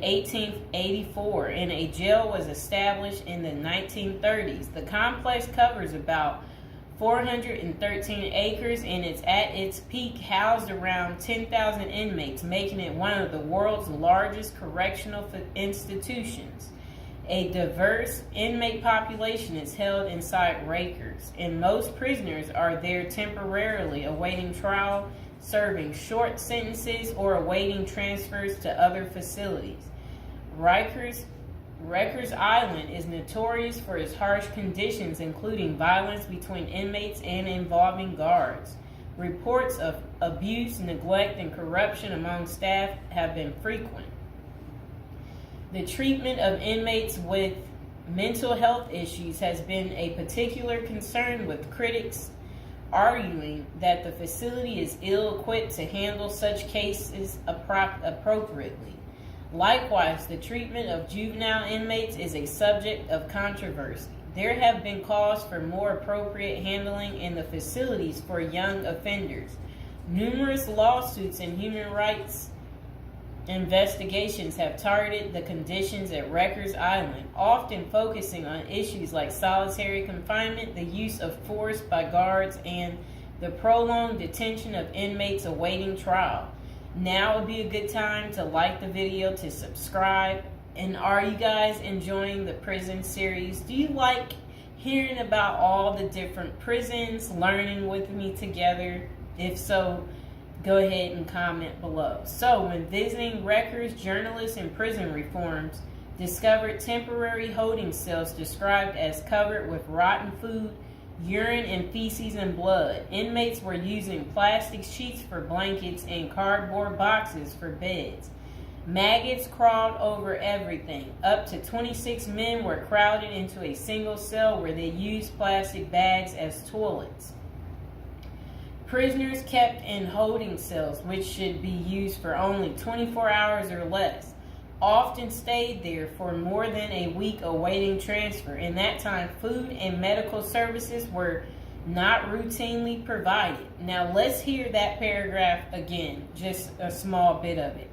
1884, and a jail was established in the 1930s. The complex covers about 413 acres and it's at its peak housed around 10,000 inmates, making it one of the world's largest correctional institutions. A diverse inmate population is held inside Rikers, and most prisoners are there temporarily awaiting trial, serving short sentences, or awaiting transfers to other facilities. Rikers Island is notorious for its harsh conditions, including violence between inmates and involving guards. Reports of abuse, neglect, and corruption among staff have been frequent. The treatment of inmates with mental health issues has been a particular concern, with critics arguing that the facility is ill-equipped to handle such cases appropriately. Likewise, the treatment of juvenile inmates is a subject of controversy. There have been calls for more appropriate handling in the facilities for young offenders. Numerous lawsuits and human rights investigations have targeted the conditions at Rikers Island, often focusing on issues like solitary confinement, the use of force by guards, and the prolonged detention of inmates awaiting trial. Now would be a good time to like the video, to subscribe. And are you guys enjoying the prison series? Do you like hearing about all the different prisons, learning with me together? If so, go ahead and comment below. So, when visiting Rikers, journalists and prison reforms discovered temporary holding cells described as covered with rotten food, urine and feces and blood. Inmates were using plastic sheets for blankets and cardboard boxes for beds. Maggots crawled over everything. Up to 26 men were crowded into a single cell where they used plastic bags as toilets. Prisoners kept in holding cells, which should be used for only 24 hours or less, often stayed there for more than a week awaiting transfer. In that time, food and medical services were not routinely provided. Now let's hear that paragraph again, just a small bit of it.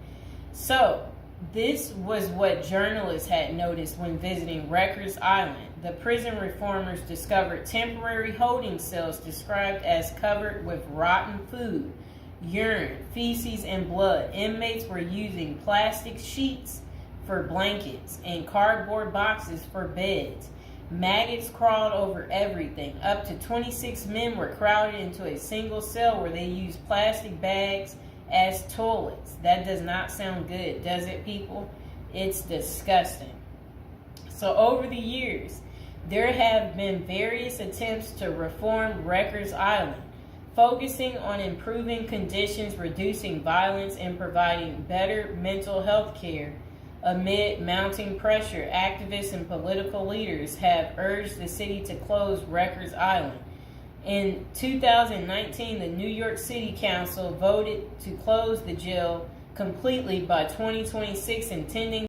So, this was what journalists had noticed when visiting Rikers Island. The prison reformers discovered temporary holding cells described as covered with rotten food, urine, feces, and blood. Inmates were using plastic sheets for blankets and cardboard boxes for beds. Maggots crawled over everything. Up to 26 men were crowded into a single cell where they used plastic bags as toilets. That does not sound good, does it, people? It's disgusting. So over the years, there have been various attempts to reform Rikers Island, focusing on improving conditions, reducing violence, and providing better mental health care. Amid mounting pressure, activists and political leaders have urged the city to close Rikers Island. In 2019, the New York City Council voted to close the jail completely by 2026, intending